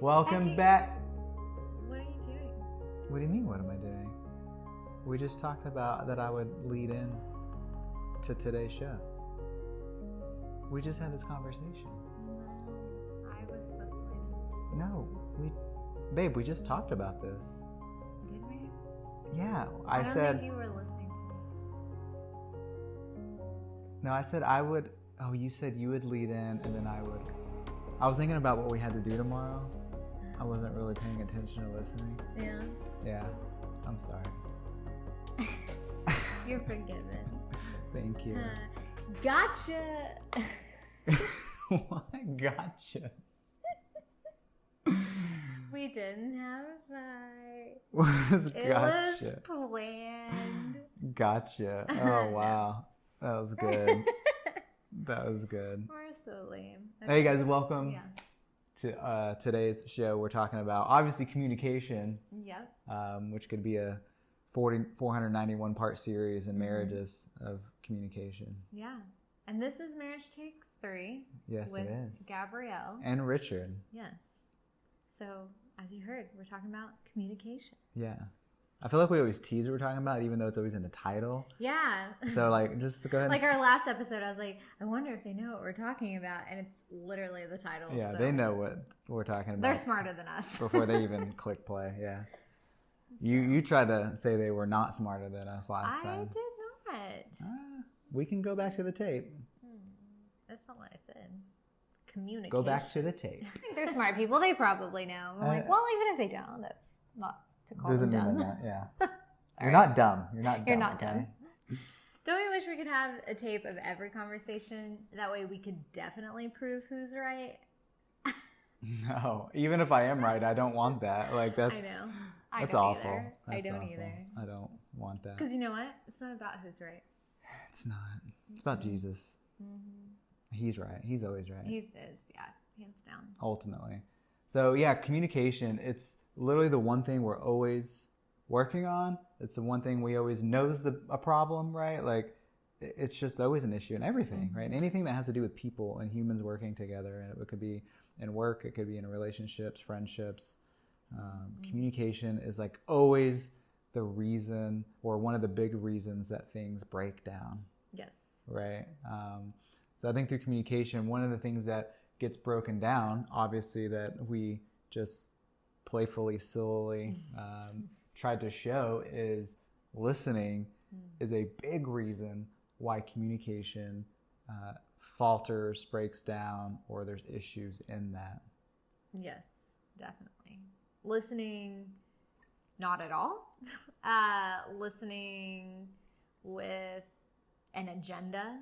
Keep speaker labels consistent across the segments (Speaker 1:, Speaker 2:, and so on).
Speaker 1: Welcome back.
Speaker 2: What are you doing?
Speaker 1: What do you mean, what am I doing? We just talked about that I would lead in to today's show. We just had this conversation.
Speaker 2: No, I was supposed to leave.
Speaker 1: No, babe, we just talked about this.
Speaker 2: Did we?
Speaker 1: Yeah,
Speaker 2: I
Speaker 1: I
Speaker 2: don't
Speaker 1: said,
Speaker 2: think you were listening to me.
Speaker 1: no, I said I would, oh, you said you would lead in and then I would. I was thinking about what we had to do tomorrow. I wasn't really paying attention or listening.
Speaker 2: Yeah.
Speaker 1: Yeah, I'm sorry.
Speaker 2: You're forgiven.
Speaker 1: Thank you.
Speaker 2: Gotcha.
Speaker 1: What? Gotcha.
Speaker 2: We didn't have a fight.
Speaker 1: What is
Speaker 2: It
Speaker 1: gotcha?
Speaker 2: was planned.
Speaker 1: Gotcha. Oh, wow. That was good. That was good.
Speaker 2: We're so lame.
Speaker 1: Hey, guys, welcome
Speaker 2: Yeah.
Speaker 1: to today's show. We're talking about, obviously, communication,
Speaker 2: Yep.
Speaker 1: which could be a 491 part series in marriages of communication.
Speaker 2: Yeah. And this is Marriage Takes 3
Speaker 1: Yes,
Speaker 2: with
Speaker 1: it is.
Speaker 2: Gabrielle.
Speaker 1: And Richard.
Speaker 2: Yes. So, as you heard, we're talking about communication.
Speaker 1: Yeah. I feel like we always tease what we're talking about, even though it's always in the title.
Speaker 2: Yeah.
Speaker 1: So, like, just go ahead and...
Speaker 2: Like our last episode, I was like, I wonder if they know what we're talking about. And it's literally the title.
Speaker 1: Yeah,
Speaker 2: so
Speaker 1: they know what we're talking about.
Speaker 2: They're smarter than us.
Speaker 1: Before they even click play, yeah. You tried to say they were not smarter than us last
Speaker 2: I
Speaker 1: time.
Speaker 2: did not.
Speaker 1: We can go back to the tape.
Speaker 2: That's not what I said. Communication.
Speaker 1: Go back to the tape.
Speaker 2: I think they're smart people. They probably know. I'm like, well, even if they don't, that's not to call
Speaker 1: Doesn't
Speaker 2: them
Speaker 1: mean
Speaker 2: dumb.
Speaker 1: they're not, yeah. You're not dumb. You're not dumb.
Speaker 2: You're not
Speaker 1: okay?
Speaker 2: dumb. Don't we wish we could have a tape of every conversation? That way we could definitely prove who's right.
Speaker 1: No. Even if I am right, I don't want that. Like, that's...
Speaker 2: I know.
Speaker 1: That's
Speaker 2: don't
Speaker 1: awful.
Speaker 2: either. I
Speaker 1: That's
Speaker 2: don't
Speaker 1: awful.
Speaker 2: either.
Speaker 1: I don't want that.
Speaker 2: Because you know what? It's not about who's right.
Speaker 1: It's not. It's about Jesus. He's right. He's always right.
Speaker 2: He is, yeah, hands down.
Speaker 1: Ultimately. So yeah, communication, it's literally the one thing we're always working on. It's the one thing we always knows a problem, right? Like, it's just always an issue in everything, right? Anything that has to do with people and humans working together, and it could be in work, it could be in relationships, friendships. Communication is like always the reason, or one of the big reasons that things break down.
Speaker 2: Yes.
Speaker 1: Right. So I think through communication, one of the things that gets broken down, obviously, that we just playfully, sillily tried to show is listening is a big reason why communication falters, breaks down, or there's issues in that.
Speaker 2: Yes, definitely. Listening, not at all. Listening with an agenda,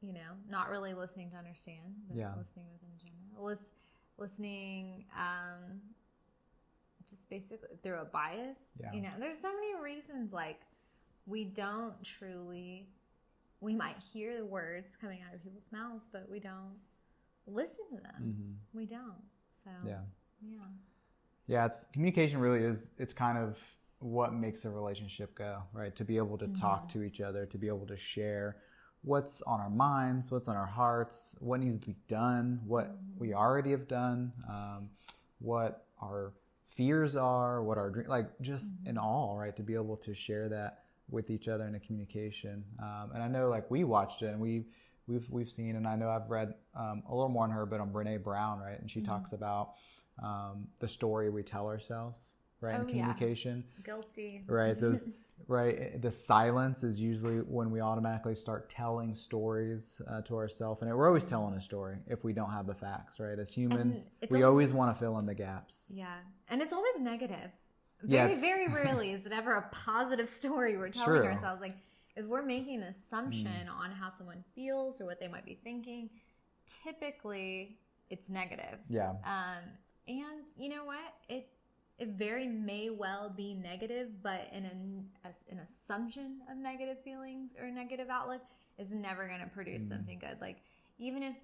Speaker 2: you know, not really listening to understand, but listening with an agenda. Listening just basically through a bias.
Speaker 1: Yeah.
Speaker 2: You know, there's so many reasons, like, we don't truly, we might hear the words coming out of people's mouths, but we don't listen to them. We don't. So, yeah.
Speaker 1: Yeah, communication really is, it's kind of what makes a relationship go, right? To be able to talk to each other, to be able to share what's on our minds, what's on our hearts, what needs to be done, what we already have done, what our fears are, what our dreams, like, just in all, right? To be able to share that with each other in a communication. And I know, like, we watched it and we've seen, and I know I've read a little more on her, but on Brene Brown, right? And she talks about the story we tell ourselves, right? In communication.
Speaker 2: Yeah. Guilty.
Speaker 1: Right. Those, right. The silence is usually when we automatically start telling stories to ourselves. And we're always telling a story if we don't have the facts, right? As humans, we always want to fill in the gaps.
Speaker 2: Yeah. And it's always negative.
Speaker 1: Yeah,
Speaker 2: very rarely is it ever a positive story we're telling ourselves. Like, if we're making an assumption on how someone feels or what they might be thinking, typically it's negative.
Speaker 1: Yeah.
Speaker 2: And you know what? It very may well be negative, but an assumption of negative feelings or negative outlook is never going to produce something good. Like, even if,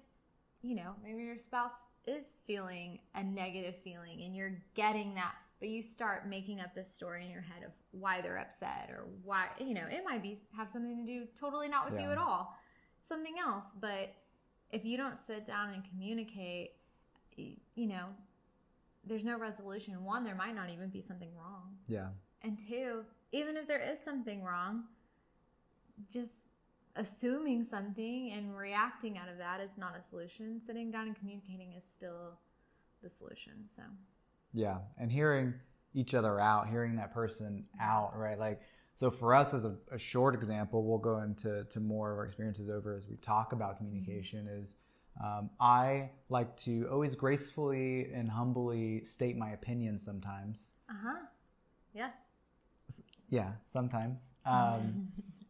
Speaker 2: you know, maybe your spouse is feeling a negative feeling and you're getting that, but you start making up this story in your head of why they're upset or why, you know, it might have something to do totally not with you at all, something else. But if you don't sit down and communicate, you know, there's no resolution. One, there might not even be something wrong.
Speaker 1: Yeah.
Speaker 2: And two, even if there is something wrong, just assuming something and reacting out of that is not a solution. Sitting down and communicating is still the solution. So
Speaker 1: yeah, and hearing each other out, hearing that person out, right? Like, so for us, as a short example, we'll go into more of our experiences over as we talk about communication. Is I like to always gracefully and humbly state my opinion sometimes.
Speaker 2: Yeah.
Speaker 1: Yeah, sometimes.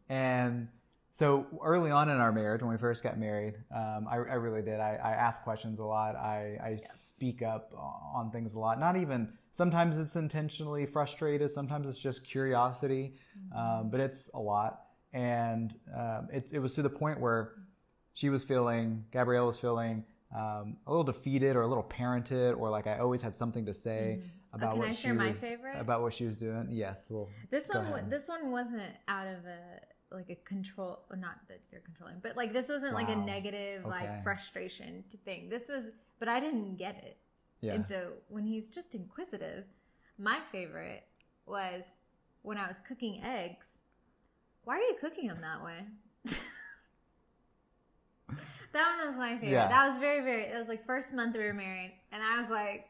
Speaker 1: And so early on in our marriage, when we first got married, I really did. I ask questions a lot. I speak up on things a lot. Not even, sometimes it's intentionally frustrated. Sometimes it's just curiosity, but it's a lot. And it was to the point where Gabrielle was feeling a little defeated or a little parented, or like I always had something to say about
Speaker 2: what she was
Speaker 1: doing. Yes. Well,
Speaker 2: this one wasn't out of a control, not that you're controlling, but like this wasn't like a negative, like frustration thing. This was, but I didn't get it. Yeah. And so when he's just inquisitive, my favorite was when I was cooking eggs. Why are you cooking them that way? That one was my favorite. Yeah. That was it was like first month we were married, and I was like,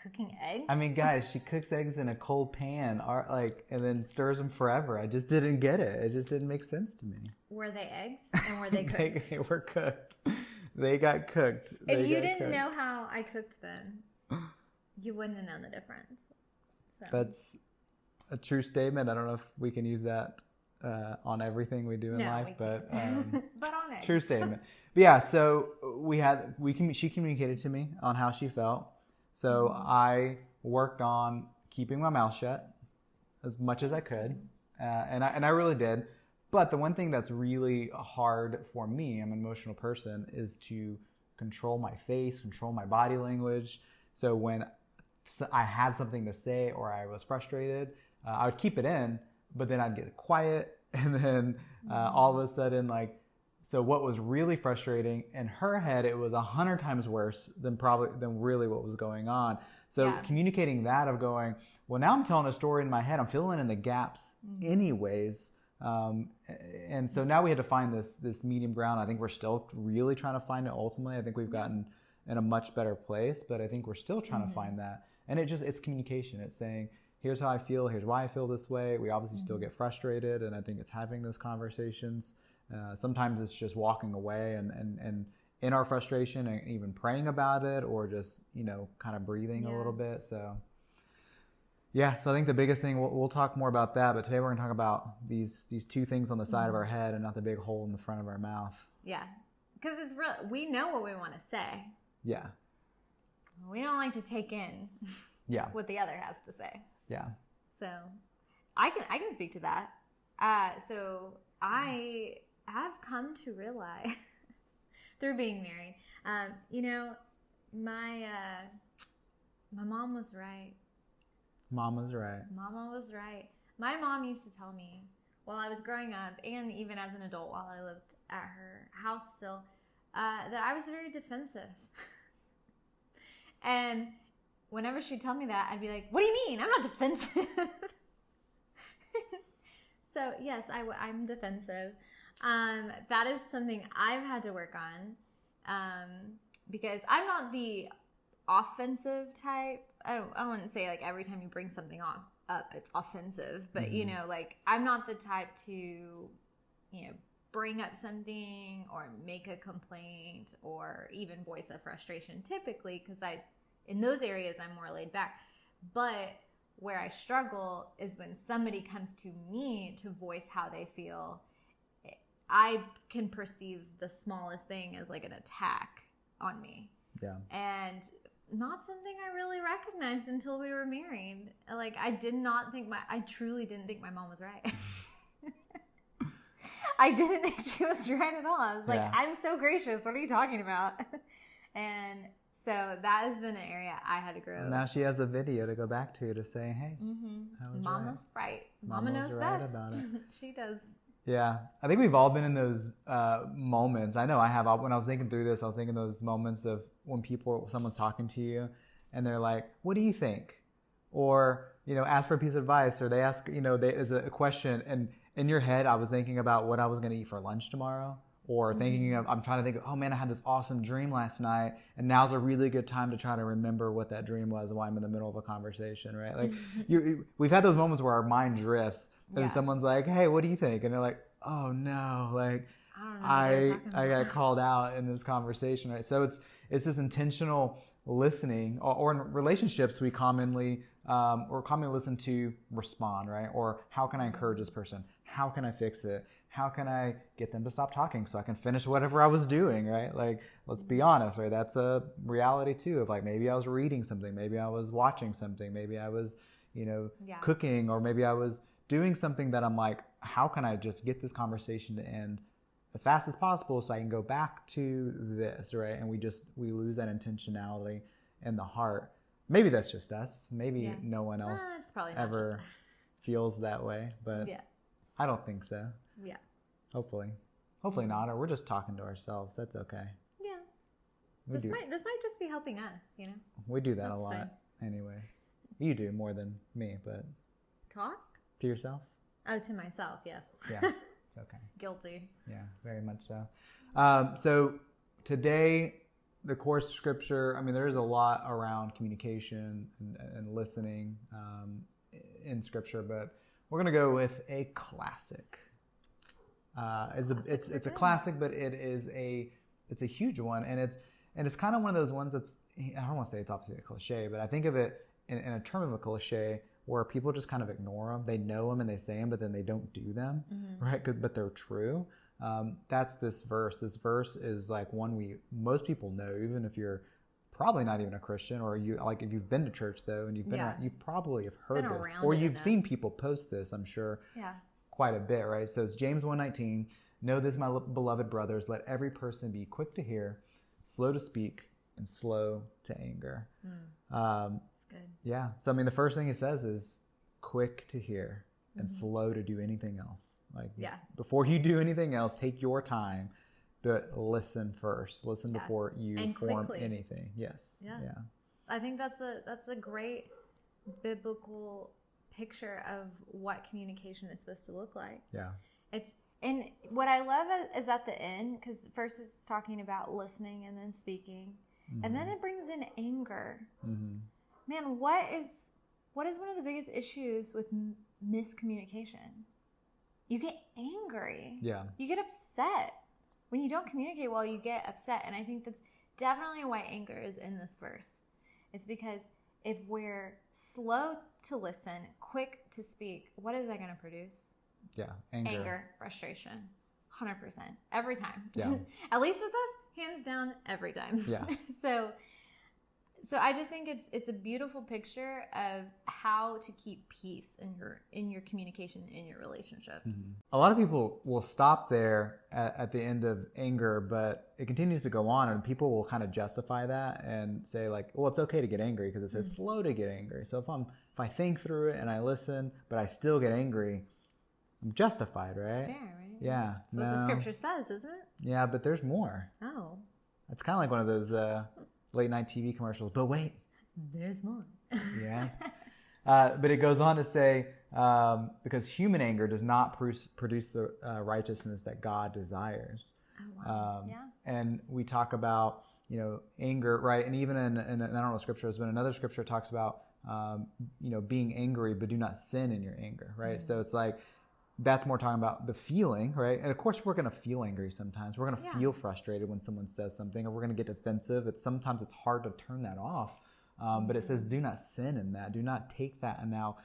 Speaker 2: cooking eggs?
Speaker 1: I mean, guys, she cooks eggs in a cold pan, and then stirs them forever. I just didn't get it. It just didn't make sense to me.
Speaker 2: Were they eggs? And were they cooked?
Speaker 1: They were cooked. They got cooked.
Speaker 2: If you didn't know how I cooked them, you wouldn't have known the difference. So.
Speaker 1: That's a true statement. I don't know if we can use that on everything we do in life, but
Speaker 2: but on eggs.
Speaker 1: True statement. But yeah, so she communicated to me on how she felt. So I worked on keeping my mouth shut as much as I could, and I really did. But the one thing that's really hard for me, I'm an emotional person, is to control my face, control my body language. So when I had something to say or I was frustrated, I would keep it in, but then I'd get quiet, and then all of a sudden, so what was really frustrating in her head, it was 100 times worse than really what was going on. So communicating that of going, well, now I'm telling a story in my head. I'm filling in the gaps anyways. And so now we had to find this medium ground. I think we're still really trying to find it ultimately. I think we've gotten in a much better place, but I think we're still trying to find that. And it's communication. It's saying, here's how I feel. Here's why I feel this way. We obviously still get frustrated. And I think it's having those conversations. Sometimes it's just walking away and in our frustration and even praying about it, or just, kind of breathing a little bit. So I think the biggest thing, we'll talk more about that, but today we're going to talk about these two things on the side of our head and not the big hole in the front of our mouth.
Speaker 2: Yeah. Because it's real. We know what we want to say.
Speaker 1: Yeah.
Speaker 2: We don't like to take in what the other has to say.
Speaker 1: Yeah.
Speaker 2: So I can speak to that. So I have come to realize through being married, my mom was right.
Speaker 1: Mama was right.
Speaker 2: Mama was right. My mom used to tell me while I was growing up, and even as an adult while I lived at her house still, that I was very defensive. And whenever she'd tell me that, I'd be like, what do you mean? I'm not defensive. So yes, I'm defensive. That is something I've had to work on, because I'm not the offensive type. I wouldn't say like every time you bring something up, it's offensive, but I'm not the type to, bring up something or make a complaint or even voice a frustration typically, because in those areas I'm more laid back. But where I struggle is when somebody comes to me to voice how they feel. I can perceive the smallest thing as like an attack on me.
Speaker 1: Yeah. And
Speaker 2: not something I really recognized until we were married. Like, I truly didn't think my mom was right. I didn't think she was right at all. I was like, I'm so gracious. What are you talking about? And so that has been an area I had to grow.
Speaker 1: Now she has a video to go back to say, hey, I was
Speaker 2: Mama's right. Mama knows
Speaker 1: right
Speaker 2: best.
Speaker 1: about it.
Speaker 2: She does.
Speaker 1: Yeah, I think we've all been in those moments. I know I have. When I was thinking through this, I was thinking those moments of when someone's talking to you, and they're like, "What do you think?" Or ask for a piece of advice, or they ask, there's a question, and in your head, I was thinking about what I was going to eat for lunch tomorrow, or thinking of, I'm trying to think of, oh man, I had this awesome dream last night, and now's a really good time to try to remember what that dream was while I'm in the middle of a conversation, right? Like, we've had those moments where our mind drifts, and someone's like, hey, what do you think? And they're like, oh no, like, I got called out in this conversation, right? So it's this intentional listening, or in relationships, we commonly listen to respond, right? Or how can I encourage this person? How can I fix it? How can I get them to stop talking so I can finish whatever I was doing, right? Like, let's be honest, right? That's a reality too, of like, maybe I was reading something, maybe I was watching something, maybe I was, cooking, or maybe I was doing something that I'm like, how can I just get this conversation to end as fast as possible so I can go back to this, right? And we lose that intentionality in the heart. Maybe that's just us. Maybe no one else ever feels that way, but I don't think so.
Speaker 2: Yeah.
Speaker 1: Hopefully not, or we're just talking to ourselves. That's okay.
Speaker 2: Yeah. This might just be helping us,
Speaker 1: We do that a lot anyways. You do more than me, but
Speaker 2: talk?
Speaker 1: To yourself?
Speaker 2: Oh, to myself, yes.
Speaker 1: Yeah. It's okay.
Speaker 2: Guilty.
Speaker 1: Yeah, very much so. So today, the core scripture, there's a lot around communication and listening in scripture, but we're going to go with a classic. It's a classic, but it's a huge one, and it's kind of one of those ones that's, I don't want to say it's opposite of cliche, but I think of it in a term of a cliche where people just kind of ignore them. They know them and they say them, but then they don't do them, right? But they're true. That's this verse. This verse is like one most people know, even if you're probably not even a Christian, or if you've been to church though, and you've been around, you probably have heard this, or you've seen people post this, I'm sure, quite a bit, right? So it's James 1:19. Know this, my beloved brothers, let every person be quick to hear, slow to speak, and slow to anger.
Speaker 2: Good.
Speaker 1: Yeah. So the first thing it says is quick to hear and slow to do anything else. Like, before you do anything else, take your time, but listen first. Listen before you form anything. Yes. Yeah.
Speaker 2: I think that's a great biblical picture of what communication is supposed to look like.
Speaker 1: Yeah.
Speaker 2: And what I love is at the end, because first it's talking about listening and then speaking, and then it brings in anger. Man, what is one of the biggest issues with miscommunication? You get angry.
Speaker 1: Yeah.
Speaker 2: You get upset. When you don't communicate well, you get upset. And I think that's definitely why anger is in this verse. It's because if we're slow to listen, quick to speak, what is that going to produce?
Speaker 1: Yeah,
Speaker 2: anger, frustration, 100%, every time.
Speaker 1: Yeah.
Speaker 2: At least with us, hands down, every time.
Speaker 1: Yeah.
Speaker 2: So I just think it's a beautiful picture of how to keep peace in your communication, in your relationships.
Speaker 1: A lot of people will stop there at the end of anger, but it continues to go on, and people will kind of justify that and say like, well, it's okay to get angry because it says slow to get angry. So if I think through it and I listen, but I still get angry, I'm justified, right?
Speaker 2: It's fair, right?
Speaker 1: Yeah.
Speaker 2: That's what the scripture says, isn't it?
Speaker 1: Yeah, but there's more.
Speaker 2: Oh.
Speaker 1: It's kind of like one of those late night TV commercials, but wait.
Speaker 2: There's more.
Speaker 1: Yes. But it goes on to say, because human anger does not produce the righteousness that God desires.
Speaker 2: Oh, wow.
Speaker 1: And we talk about, anger, right? And even in I don't know what scripture is, but another scripture talks about, being angry, but do not sin in your anger, right? So it's like, that's more talking about the feeling, right? And of course, we're going to feel angry sometimes. We're going to feel frustrated when someone says something, or we're going to get defensive. Sometimes it's hard to turn that off. But it says, do not sin in that. Do not take that and now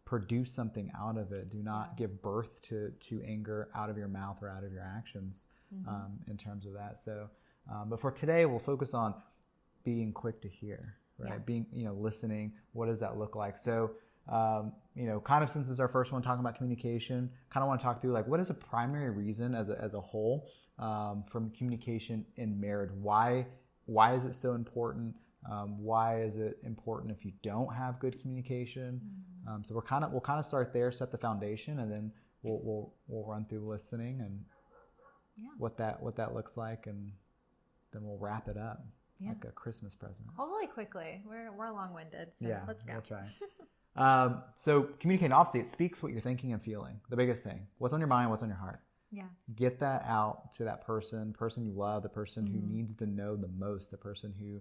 Speaker 1: produce something out of it. Do not give birth to anger out of your mouth or out of your actions in terms of that. So, but for today, we'll focus on being quick to hear, right? Being, listening. What does that look like? So, kind of since it's our first one talking about communication, kind of want to talk through like, what is a primary reason as a whole from communication in marriage? Why is it so important? Why is it important if you don't have good communication? So we'll kind of start there, set the foundation, and then we'll run through listening and what that looks like, and then we'll wrap it up like a Christmas present.
Speaker 2: Hopefully quickly. We're long-winded, so let's go.
Speaker 1: We'll try. So communicating, obviously, it speaks what you're thinking and feeling. The biggest thing. What's on your mind, what's on your heart.
Speaker 2: Yeah.
Speaker 1: Get that out to that person you love, the person who needs to know the most, the person who,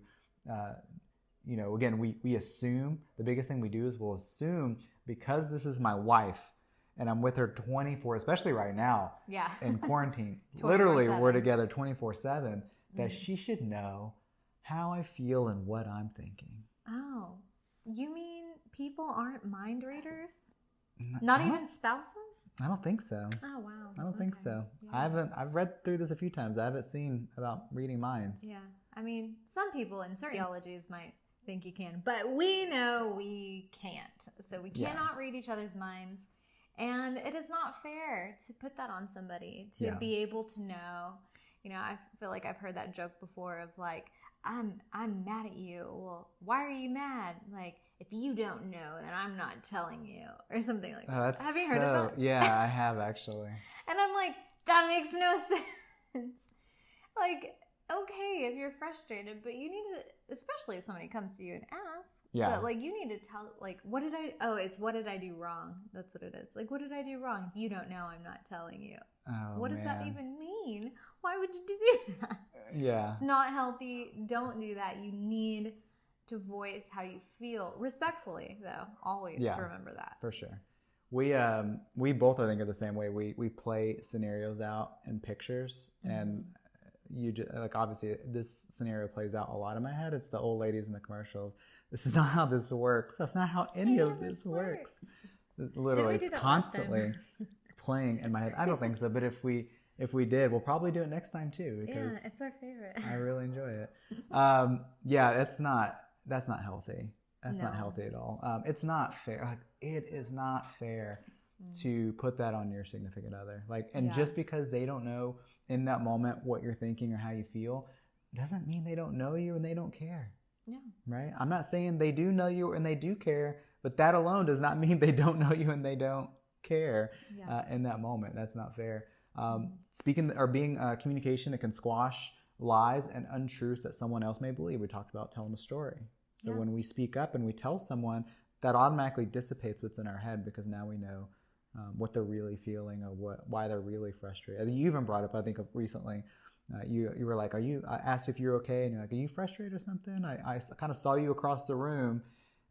Speaker 1: again, we assume, the biggest thing we do is we'll assume, because this is my wife and I'm with her 24, especially right now in quarantine, literally we're together 24/7, that she should know how I feel and what I'm thinking.
Speaker 2: Oh, you mean people aren't mind readers? Not even spouses?
Speaker 1: I don't think so.
Speaker 2: Oh, wow.
Speaker 1: I don't think so. Yeah. I've read through this a few times. I haven't seen about reading minds.
Speaker 2: Yeah. I mean, some people in certain theologies might think you can, but we know we can't. So we cannot read each other's minds. And it is not fair to put that on somebody, to be able to know. I feel like I've heard that joke before of like, I'm mad at you. Well, why are you mad? Like, if you don't know, then I'm not telling you, or something like that. Have you heard of that?
Speaker 1: Yeah, I have actually.
Speaker 2: And I'm like, that makes no sense. Like, okay, if you're frustrated, but you need to, especially if somebody comes to you and asks. Yeah. But like, you need to tell, like, what did I do wrong? That's what it is. Like, what did I do wrong? If you don't know, I'm not telling you.
Speaker 1: Oh,
Speaker 2: what does that even mean? Why would you do that?
Speaker 1: Yeah.
Speaker 2: It's not healthy. Don't do that. You need to voice how you feel respectfully, though. Always remember that.
Speaker 1: For sure. We both, I think, are the same way. We play scenarios out in pictures, and you just, like, obviously this scenario plays out a lot in my head. It's the old ladies in the commercials. This is not how this works. That's not how any of this works. Literally, it's constantly playing in my head. I don't think so, but if we did, we'll probably do it next time too, because
Speaker 2: it's our favorite.
Speaker 1: I really enjoy it. That's not healthy. That's not healthy at all. It's not fair. Like, it is not fair to put that on your significant other. Like, and just because they don't know in that moment what you're thinking or how you feel, doesn't mean they don't know you and they don't care.
Speaker 2: Yeah.
Speaker 1: Right? I'm not saying they do know you and they do care, but that alone does not mean they don't know you and they don't care in that moment. That's not fair. Being communication that can squash lies and untruths that someone else may believe. We talked about telling a story. So when we speak up and we tell someone, that automatically dissipates what's in our head, because now we know what they're really feeling or why they're really frustrated. You even brought up, I think, recently, you were like, I asked if you're okay, and you're like, are you frustrated or something? I kind of saw you across the room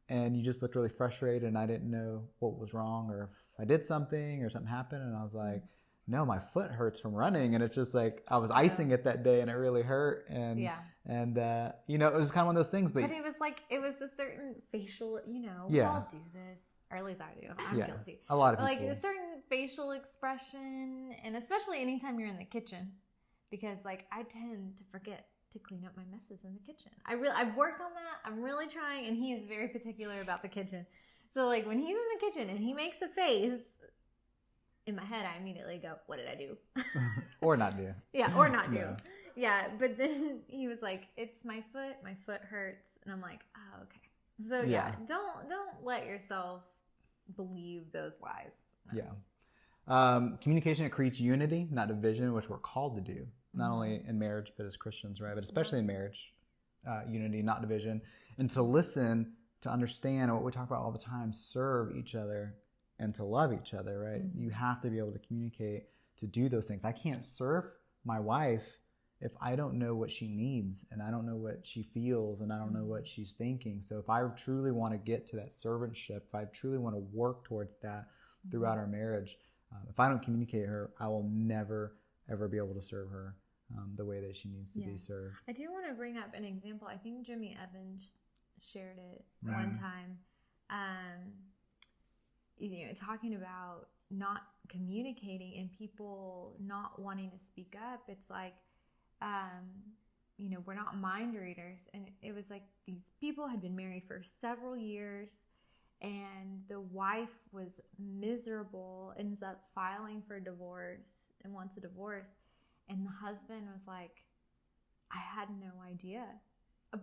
Speaker 1: and you just looked really frustrated, and I didn't know what was wrong or if I did something or something happened. And I was like, no, my foot hurts from running. And it's just like, I was icing it that day and it really hurt. And, it was kind of one of those things. But
Speaker 2: it was like, it was a certain facial, we all do this, or at least I do. I'm guilty.
Speaker 1: A lot of people.
Speaker 2: Like a certain facial expression, and especially anytime you're in the kitchen, because like I tend to forget to clean up my messes in the kitchen. I've worked on that. I'm really trying, and he is very particular about the kitchen. So like when he's in the kitchen and he makes a face, in my head I immediately go, what did I do?
Speaker 1: Or not do.
Speaker 2: Or not do. Yeah, but then he was like, it's my foot hurts. And I'm like, oh, okay. So don't let yourself believe those lies. No.
Speaker 1: Yeah. Communication, it creates unity, not division, which we're called to do. Not only in marriage, but as Christians, right? But especially in marriage, unity, not division. And to listen, to understand what we talk about all the time, serve each other and to love each other, right? You have to be able to communicate, to do those things. I can't serve my wife if I don't know what she needs, and I don't know what she feels, and I don't know what she's thinking. So if I truly want to get to that servantship, if I truly want to work towards that throughout our marriage, if I don't communicate her, I will never, ever be able to serve her the way that she needs to be served.
Speaker 2: I do want to bring up an example. I think Jimmy Evans shared it one time. Talking about not communicating and people not wanting to speak up. It's like, we're not mind readers. And it was like these people had been married for several years, and the wife was miserable, ends up filing for divorce and wants a divorce. And the husband was like, I had no idea.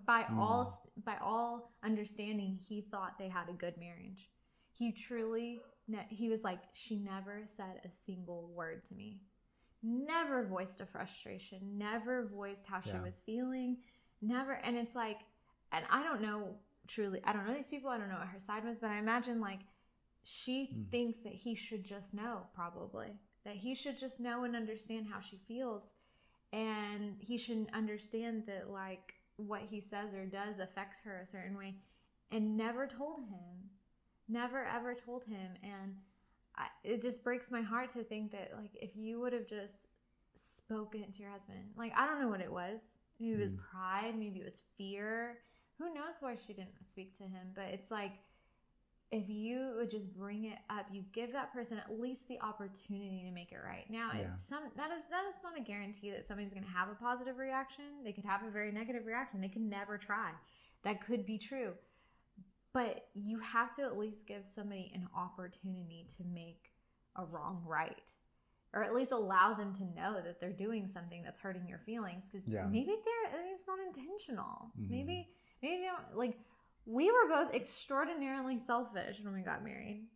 Speaker 2: By all understanding, he thought they had a good marriage. he truly, he was like, she never said a single word to me. Never voiced a frustration, never voiced how she was feeling, never. And it's like, and I don't know these people, I don't know what her side was, but I imagine like she thinks that he should just know, probably, that he should just know and understand how she feels, and he shouldn't understand that like what he says or does affects her a certain way, and never ever told him. And it just breaks my heart to think that like if you would have just spoken to your husband, like I don't know what it was, maybe it was pride, maybe it was fear, who knows why she didn't speak to him, but it's like if you would just bring it up, you give that person at least the opportunity to make it right. Now, that is not a guarantee that somebody's going to have a positive reaction. They could have a very negative reaction. They could never try. That could be true. But you have to at least give somebody an opportunity to make a wrong right, or at least allow them to know that they're doing something that's hurting your feelings, because maybe it's not intentional. Maybe they don't like. We were both extraordinarily selfish when we got married,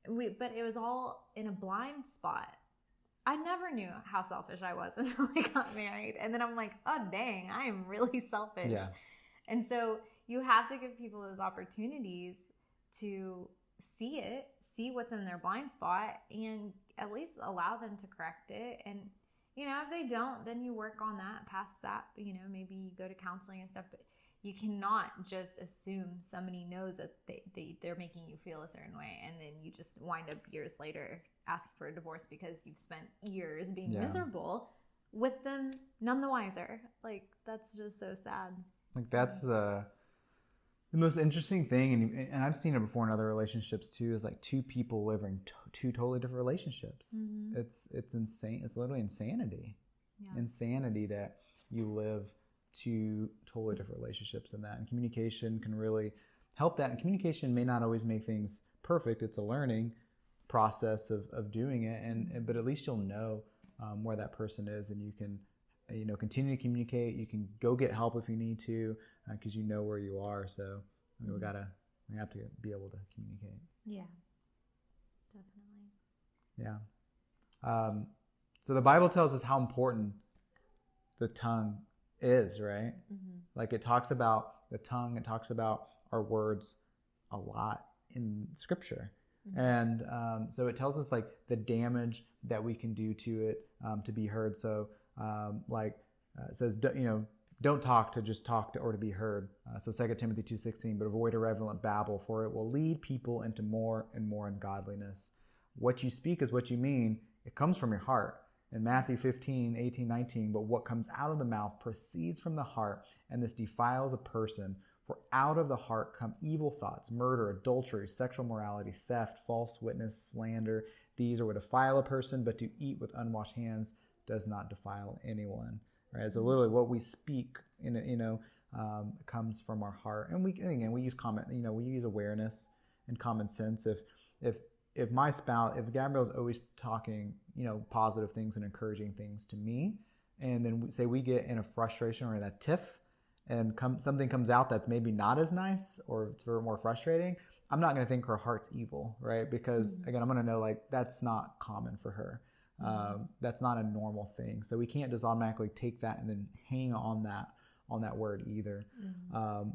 Speaker 2: but it was all in a blind spot. I never knew how selfish I was until I got married. And then I'm like, oh, dang, I am really selfish. Yeah. And so you have to give people those opportunities to see what's in their blind spot, and at least allow them to correct it. And, if they don't, then you work on that, past that, maybe you go to counseling and stuff, but you cannot just assume somebody knows that they're making you feel a certain way, and then you just wind up years later asking for a divorce because you've spent years being miserable with them, none the wiser. Like, that's just so sad.
Speaker 1: Like, that's the most interesting thing, and I've seen it before in other relationships too, is like two people living two totally different relationships. It's insane. It's literally insanity. Insanity that you live two totally different relationships in that, and communication can really help that. And communication may not always make things perfect. It's a learning process of doing it, but at least you'll know where that person is, and you can continue to communicate. You can go get help if you need to, because you know where you are. So we have to be able to communicate.
Speaker 2: Yeah, definitely.
Speaker 1: So the Bible tells us how important the tongue is, right? Like, it talks about the tongue, it talks about our words a lot in Scripture. And so it tells us like the damage that we can do to it to be heard. So it says, don't talk to just talk to, or to be heard. So 2 Timothy 2:16, but avoid irreverent babble, for it will lead people into more and more ungodliness. What you speak is what you mean. It comes from your heart. In Matthew 15:18-19, but what comes out of the mouth proceeds from the heart, and this defiles a person. For out of the heart come evil thoughts, murder, adultery, sexual immorality, theft, false witness, slander. These are what defile a person, but to eat with unwashed hands does not defile anyone. Right? So literally, what we speak, comes from our heart. And we use we use awareness and common sense. If my spouse, if Gabrielle's always talking, positive things and encouraging things to me, and then we get in a frustration or in a tiff, and something comes out that's maybe not as nice, or it's very more frustrating, I'm not going to think her heart's evil, right? Because again, I'm going to know like that's not common for her. That's not a normal thing. So we can't just automatically take that and then hang on that word either.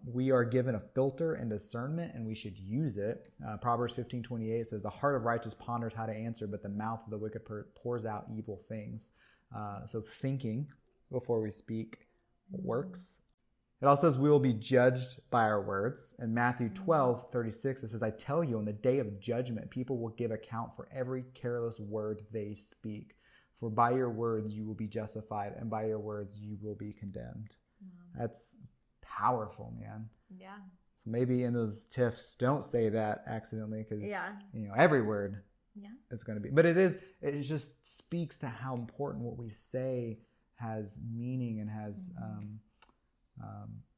Speaker 1: We are given a filter and discernment, and we should use it. Proverbs 15:28 says, the heart of righteous ponders how to answer, but the mouth of the wicked pours out evil things. So thinking before we speak works. It also says we will be judged by our words. In Matthew 12:36, it says, I tell you, on the day of judgment, people will give account for every careless word they speak. For by your words you will be justified, and by your words you will be condemned. That's powerful, man.
Speaker 2: Yeah.
Speaker 1: So maybe in those tiffs, don't say that accidentally, because every word is going to be. But it just speaks to how important what we say has meaning and has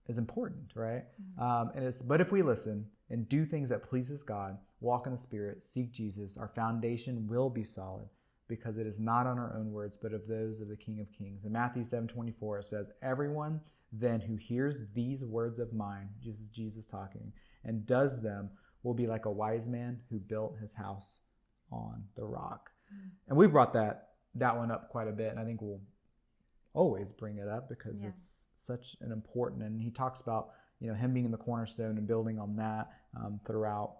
Speaker 1: is important, right? But if we listen and do things that pleases God, walk in the Spirit, seek Jesus, our foundation will be solid, because it is not on our own words, but of those of the King of Kings. In Matthew 7:24, it says, everyone then who hears these words of mine, Jesus talking, and does them we'll be like a wise man who built his house on the rock. And we've brought that one up quite a bit, and I think we'll always bring it up because it's such an important, and he talks about, you know, him being the cornerstone and building on that throughout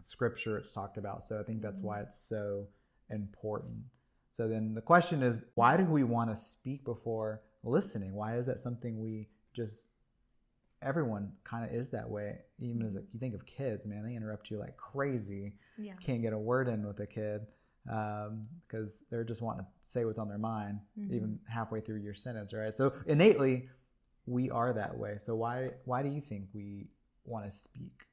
Speaker 1: scripture it's talked about. So I think that's why it's so important. So then the question is, why do we want to speak before listening? Why is that something we just, everyone kind of is that way? Even as you think of kids, man, they interrupt you like crazy.
Speaker 2: Yeah.
Speaker 1: Can't get a word in with a kid because they're just wanting to say what's on their mind even halfway through your sentence, right? So innately we are that way. So why do you think we want to speak?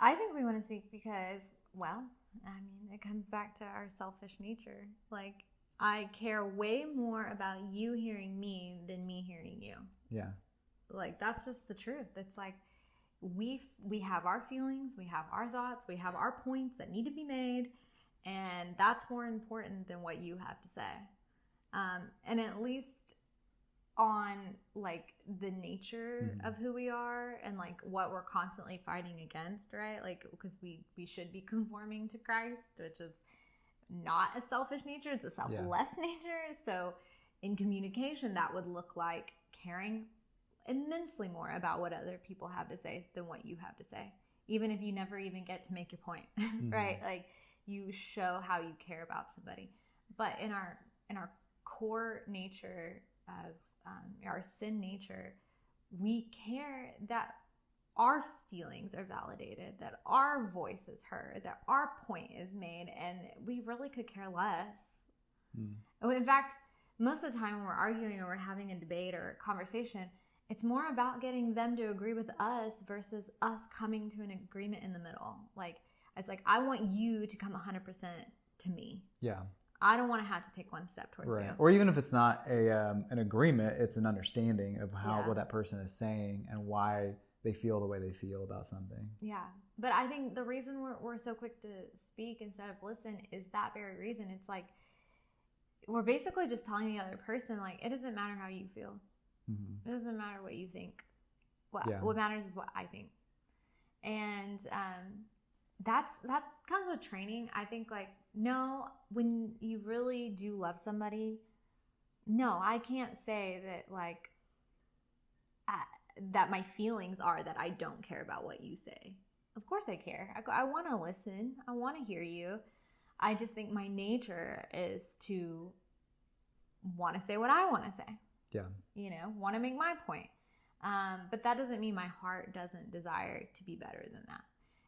Speaker 2: I think we want to speak because, well, I mean, it comes back to our selfish nature. Like, I care way more about you hearing me than me hearing you.
Speaker 1: Yeah.
Speaker 2: Like, that's just the truth. It's like we have our feelings, we have our thoughts, we have our points that need to be made, and that's more important than what you have to say. And at least on like the nature of who we are and like what we're constantly fighting against, right? Like, because we should be conforming to Christ, which is not a selfish nature, it's a selfless nature. So in communication, that would look like caring immensely more about what other people have to say than what you have to say, even if you never even get to make your point. Right? Like, you show how you care about somebody. But in our core nature of our sin nature, we care that our feelings are validated, that our voice is heard, that our point is made, and we really could care less. In fact, most of the time when we're arguing or we're having a debate or a conversation, it's more about getting them to agree with us versus us coming to an agreement in the middle. Like, it's like, I want you to come 100% to me.
Speaker 1: Yeah.
Speaker 2: I don't want to have to take one step towards you.
Speaker 1: Or even if it's not an agreement, it's an understanding of what that person is saying and why they feel the way they feel about something.
Speaker 2: Yeah. But I think the reason we're so quick to speak instead of listen is that very reason. It's like, we're basically just telling the other person, like, it doesn't matter how you feel. It doesn't matter what you think. What matters is what I think. And that comes with training. I think, like, no, when you really do love somebody, no, I can't say that, like, that my feelings are that I don't care about what you say. Of course I care. I want to listen. I want to hear you. I just think my nature is to want to say what I want to say.
Speaker 1: Yeah.
Speaker 2: You know, want to make my point. But that doesn't mean my heart doesn't desire to be better than that.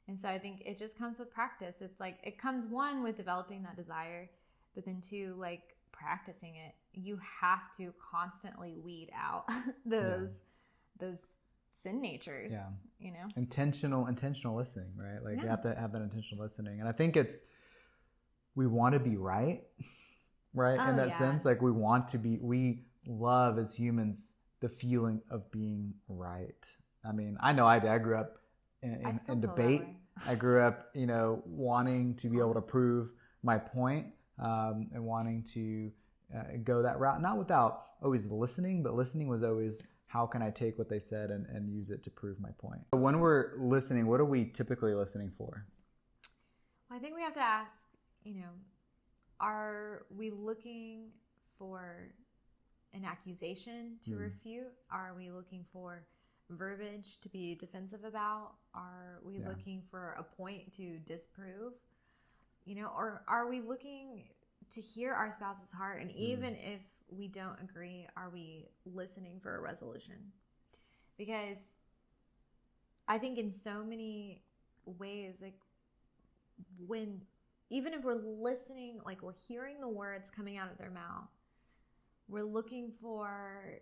Speaker 2: And so I think it just comes with practice. It's like, it comes, one, with developing that desire, but then two, like, practicing it. You have to constantly weed out those sin natures. Yeah. You know? Intentional
Speaker 1: listening, right? Like, you have to have that intentional listening. And I think we want to be right, right? In that sense, like, we love as humans the feeling of being right. I mean, I know I grew up in debate. I grew up, you know, wanting to be able to prove my point and wanting to go that route, not without always listening, but listening was always, how can I take what they said and use it to prove my point? When we're listening, what are we typically listening for?
Speaker 2: Well, I think we have to ask, you know, are we looking for an accusation to refute? Are we looking for verbiage to be defensive about? Are we looking for a point to disprove? You know, or are we looking to hear our spouse's heart? And even if we don't agree, are we listening for a resolution? Because I think in so many ways, like, even if we're listening, like, we're hearing the words coming out of their mouth, we're looking for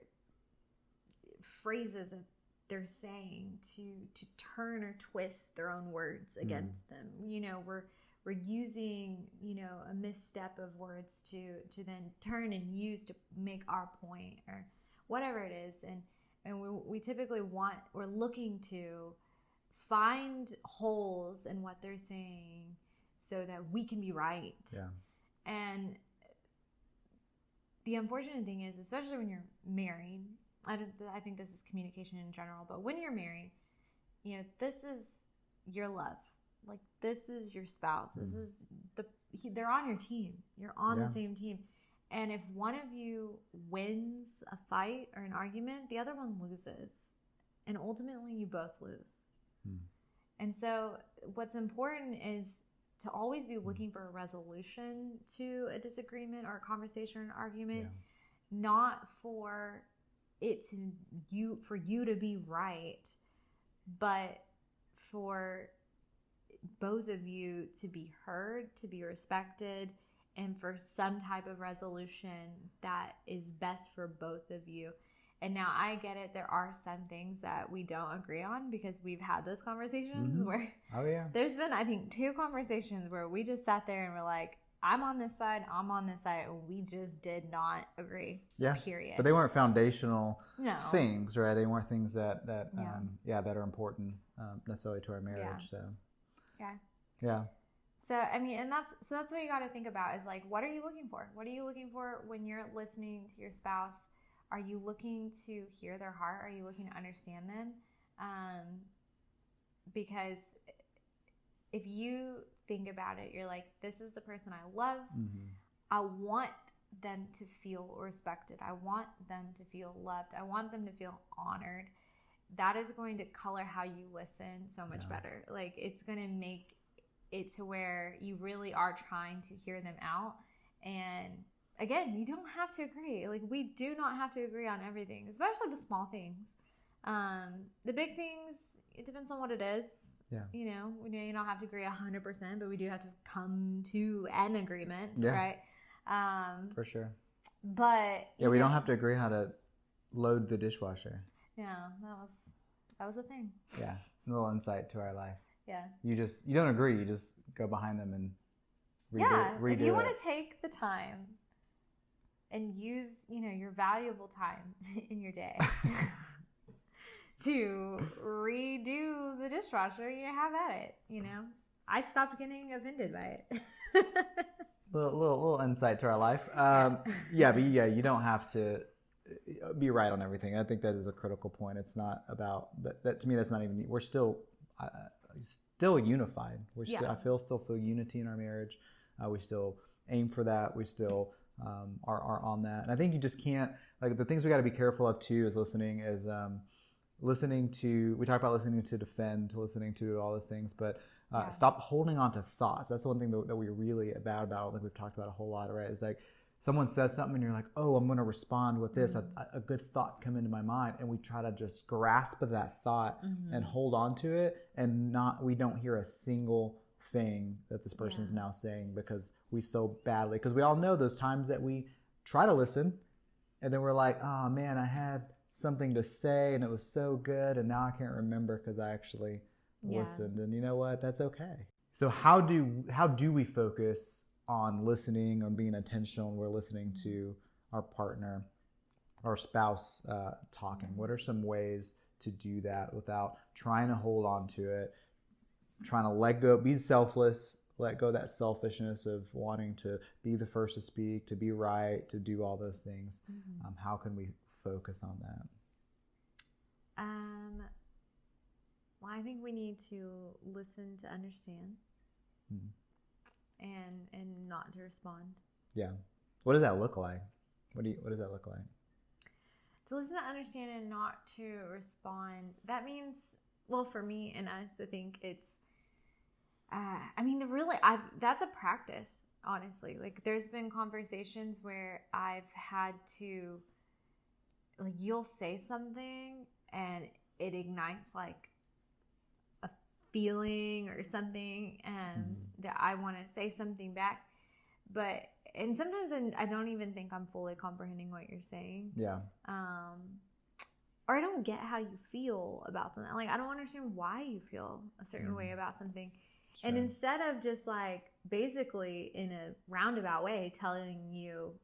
Speaker 2: phrases that they're saying to turn or twist their own words against them. You know, we're using, you know, a misstep of words to then turn and use to make our point or whatever it is. And we typically we're looking to find holes in what they're saying so that we can be right. Yeah. And the unfortunate thing is, especially when you're married, I think this is communication in general, but when you're married, you know, this is your love. Like, this is your spouse. This is they're on your team. You're on the same team. And if one of you wins a fight or an argument, the other one loses. And ultimately, you both lose. And so what's important is to always be looking for a resolution to a disagreement or a conversation or an argument, not for you to be right, but for both of you to be heard, to be respected, and for some type of resolution that is best for both of you. And now I get it. There are some things that we don't agree on because we've had those conversations where there's been, I think, 2 conversations where we just sat there and we're like, I'm on this side, I'm on this side, and we just did not agree. Yeah. Period.
Speaker 1: But they weren't foundational things, right? They weren't things that that are important necessarily to our marriage. So So I mean, and that's what you got to think about is like, what are you looking for? What are you looking for when you're listening to your spouse? Are you looking to hear their heart? Are you looking to understand them? Because if you think about it, you're like, this is the person I love. I want them to feel respected. I want them to feel loved. I want them to feel honored. That is going to color how you listen so much better. Like, it's going to make it to where you really are trying to hear them out. And again, you don't have to agree. Like, we do not have to agree on everything, especially the small things. The big things, it depends on what it is. You know, you don't have to agree 100%, but we do have to come to an agreement, right? For sure.
Speaker 2: But
Speaker 1: we don't have to agree how to load the dishwasher.
Speaker 2: Yeah, that was a thing.
Speaker 1: Yeah, a little insight to our life.
Speaker 2: Yeah.
Speaker 1: You don't agree. You just go behind them and redo
Speaker 2: if you want to take the time and use, your valuable time in your day to redo the dishwasher, you have at it. I stopped getting offended by it.
Speaker 1: little insight to our life. But you don't have to be right on everything. I think that is a critical point. It's not about that. To me, that's not even. We're still unified. I still feel unity in our marriage. We still aim for that. We still are on that. And I think you just can't, like, the things we got to be careful of too is listening to, we talk about listening to defend, to listening to all those things, but stop holding on to thoughts. That's the one thing that we're really bad about, like we've talked about a whole lot, right? It's like someone says something and you're like, oh, I'm going to respond with this. A good thought come into my mind, and we try to just grasp that thought and hold on to it, and we don't hear a single thing that this person's now saying because because we all know those times that we try to listen and then we're like, oh man, I had something to say and it was so good and now I can't remember because I actually listened. And you know what? That's okay. So how do we focus on listening, on being intentional when we're listening to our partner, our spouse talking? What are some ways to do that without trying to hold on to it, trying to let go, be selfless, let go of that selfishness of wanting to be the first to speak, to be right, to do all those things? How can we focus on that?
Speaker 2: Well, I think we need to listen to understand and not to respond. Yeah.
Speaker 1: What does that look like? What does that look like?
Speaker 2: To listen to understand and not to respond, that means, well, for me and us, I think it's, that's a practice, honestly. Like, there's been conversations where I've had to, like, you'll say something and it ignites like a feeling or something, and that I want to say something back. And sometimes I don't even think I'm fully comprehending what you're saying. Yeah. Or I don't get how you feel about something. Like, I don't understand why you feel a certain way about something. Sure. And instead of just like basically in a roundabout way telling you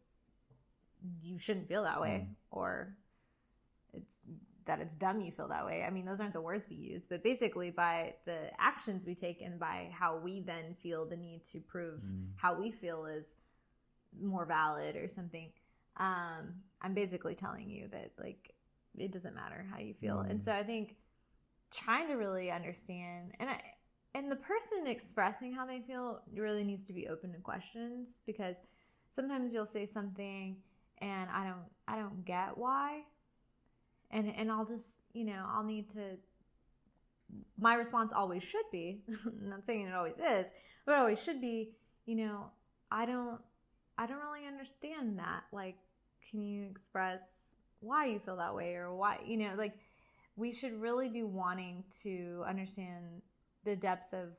Speaker 2: shouldn't feel that way or that it's dumb you feel that way. I mean, those aren't the words we use, but basically by the actions we take and by how we then feel the need to prove how we feel is more valid or something. I'm basically telling you that, like, it doesn't matter how you feel. And so I think trying to really understand, and and the person expressing how they feel really needs to be open to questions, because sometimes you'll say something and I don't get why, and I'll just, I'll need to, my response always should be, I'm not saying it always is, but it always should be, I don't really understand that. Like, can you express why you feel that way, or why, like, we should really be wanting to understand the depths of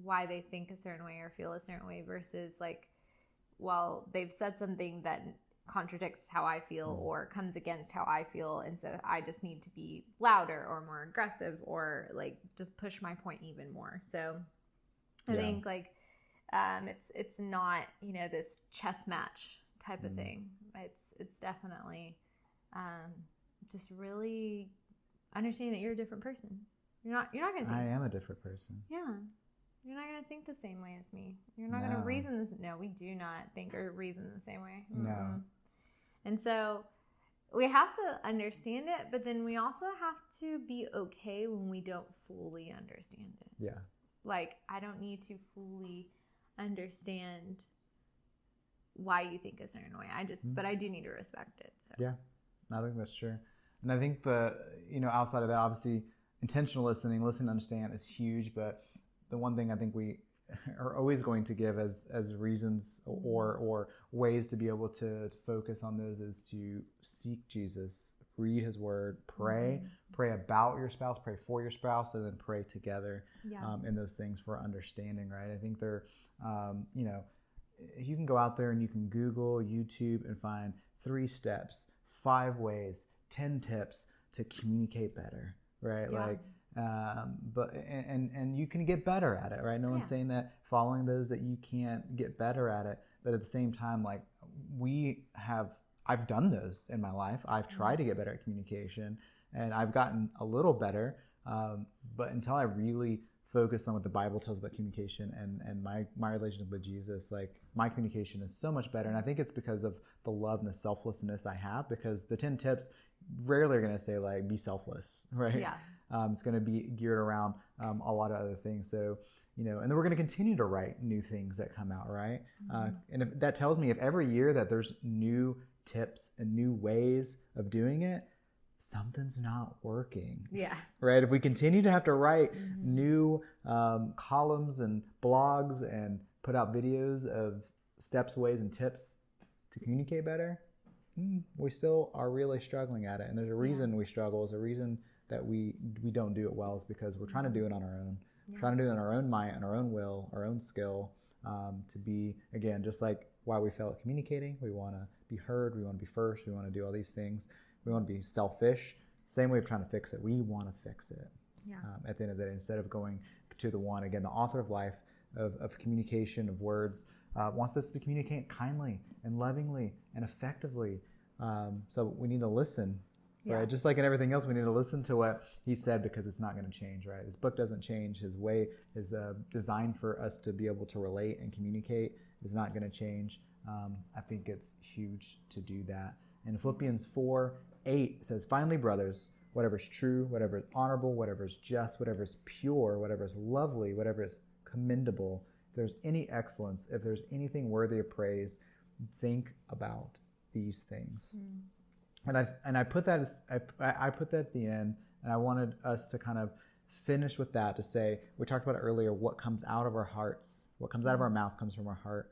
Speaker 2: why they think a certain way or feel a certain way, versus like, well, they've said something that contradicts how I feel or comes against how I feel, and so I just need to be louder or more aggressive or like just push my point even more. So I think like it's not, this chess match type of thing. It's definitely just really understanding that you're a different person. You're not gonna think,
Speaker 1: I am a different person.
Speaker 2: Yeah. You're not going to think the same way as me. You're not going to reason this. No, we do not think or reason the same way.
Speaker 1: No.
Speaker 2: And so we have to understand it, but then we also have to be okay when we don't fully understand it.
Speaker 1: Yeah.
Speaker 2: Like, I don't need to fully understand why you think a certain way. But I do need to respect it. So.
Speaker 1: Yeah, I think that's true. And I think outside of that, obviously, intentional listening to understand is huge, but the one thing I think we are always going to give as reasons or ways to be able to focus on those is to seek Jesus, read his word, pray about your spouse, pray for your spouse, and then pray together in those things for understanding, right? I think they're, you can go out there and you can Google, YouTube, and find 3 steps, 5 ways, 10 tips to communicate better, right?
Speaker 2: Yeah.
Speaker 1: Like, but you can get better at it, right? No one's saying that following those that you can't get better at it, but at the same time, like I've done those in my life. I've tried to get better at communication, and I've gotten a little better. But until I really focused on what the Bible tells about communication and my relationship with Jesus, like my communication is so much better. And I think it's because of the love and the selflessness I have, because the 10 tips rarely are going to say like, be selfless, right?
Speaker 2: Yeah.
Speaker 1: It's going to be geared around a lot of other things. So, and then we're going to continue to write new things that come out, right? And if that tells me if every year that there's new tips and new ways of doing it, something's not working.
Speaker 2: Yeah.
Speaker 1: Right? If we continue to have to write new columns and blogs and put out videos of steps, ways, and tips to communicate better, we still are really struggling at it. And there's a reason we struggle. There's a reason that we don't do it well, is because we're trying to do it on our own. Yeah. Trying to do it on our own might, on our own will, our own skill, to be, again, just like why we fail at communicating. We want to be heard. We want to be first. We want to do all these things. We want to be selfish. Same way of trying to fix it. We want to fix it. Yeah. At the end of the day, instead of going to the one, again, the author of life, of communication, of words, wants us to communicate kindly and lovingly and effectively. So we need to listen. Right? Just like in everything else, we need to listen to what he said, because it's not going to change, right? His book doesn't change. His way is designed for us to be able to relate and communicate is not going to change. I think it's huge to do that. And Philippians 4:8 says, finally, brothers, whatever is true, whatever is honorable, whatever is just, whatever is pure, whatever is lovely, whatever is commendable, if there's any excellence, if there's anything worthy of praise, think about these things. And I put that at the end, and I wanted us to kind of finish with that, to say, we talked about it earlier, what comes out of our hearts, what comes out of our mouth comes from our heart,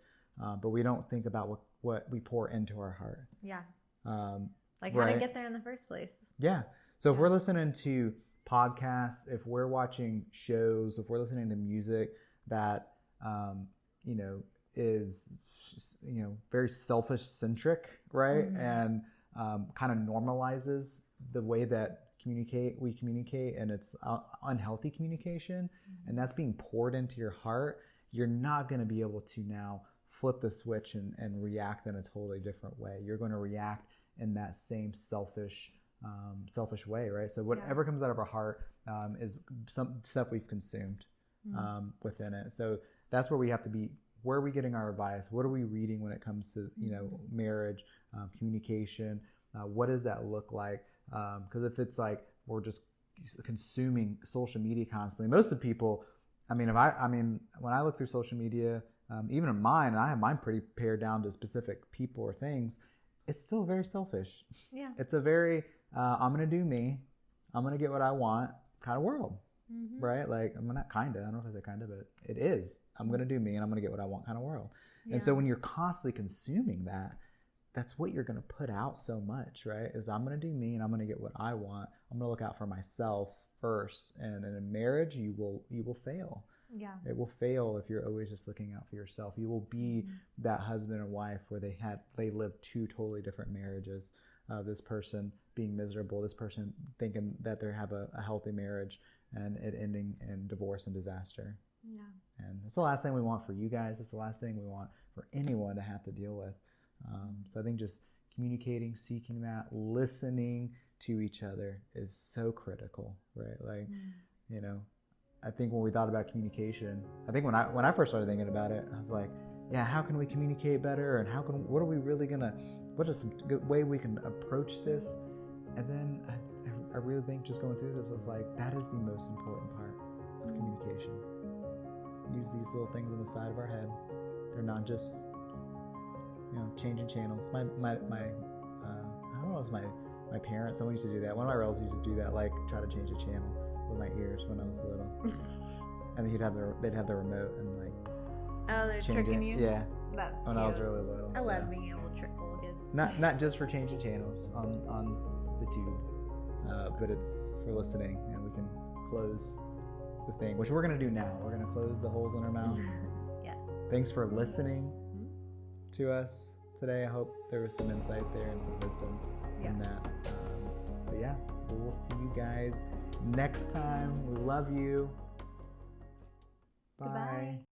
Speaker 1: but we don't think about what we pour into our heart.
Speaker 2: Yeah. Like how to get there in the first place.
Speaker 1: Yeah. So if we're listening to podcasts, if we're watching shows, if we're listening to music that, is, very selfish centric, right? And kind of normalizes the way that we communicate, and it's unhealthy communication, and that's being poured into your heart, you're not going to be able to now flip the switch and react in a totally different way. You're going to react in that same selfish way, right? So whatever comes out of our heart is some stuff we've consumed within it. So that's where we have to be. Where are we getting our advice? What are we reading when it comes to marriage, communication? What does that look like? Because if it's like we're just consuming social media constantly, most of the people I mean, when I look through social media, even in mine, and I have mine pretty pared down to specific people or things, it's still very selfish.
Speaker 2: Yeah.
Speaker 1: It's a very, I'm going to do me, I'm going to get what I want kind of world, right? Like, I'm not kind of, I don't know if I say kind of, but it is. I'm going to do me and I'm going to get what I want kind of world.
Speaker 2: Yeah.
Speaker 1: And so when you're constantly consuming that, that's what you're going to put out so much, right? Is I'm going to do me and I'm going to get what I want. I'm going to look out for myself first. And in a marriage, you will fail.
Speaker 2: Yeah.
Speaker 1: It will fail if you're always just looking out for yourself. You will be that husband and wife where they lived two totally different marriages. This person being miserable, this person thinking that they have a healthy marriage, and it ending in divorce and disaster.
Speaker 2: Yeah.
Speaker 1: And it's the last thing we want for you guys. It's the last thing we want for anyone to have to deal with. So I think just communicating, seeking that, listening to each other is so critical, right? Like, you know, I think when we thought about communication, I think when I first started thinking about it, I was like, yeah, how can we communicate better? And what is some good way we can approach this? And then I really think just going through this was like, that is the most important part of communication. Use these little things on the side of our head. They're not just, you know, changing channels. I don't know, it was my parents. Someone used to do that. One of my relatives used to do that, like try to change a channel with my ears when I was little. And they'd have the remote and like.
Speaker 2: Oh, they're
Speaker 1: change
Speaker 2: tricking
Speaker 1: it.
Speaker 2: you.
Speaker 1: Yeah.
Speaker 2: That's
Speaker 1: when
Speaker 2: cute.
Speaker 1: I was really little.
Speaker 2: I love being able to trick little kids.
Speaker 1: Not just for changing channels on the tube, but it's for listening, and we can close the thing, which we're gonna do now. We're gonna close the holes in our mouth.
Speaker 2: Yeah.
Speaker 1: Thanks for listening to us today. I hope there was some insight there and some wisdom in that. But yeah, we'll see you guys next time. We love you. Bye.
Speaker 2: Goodbye.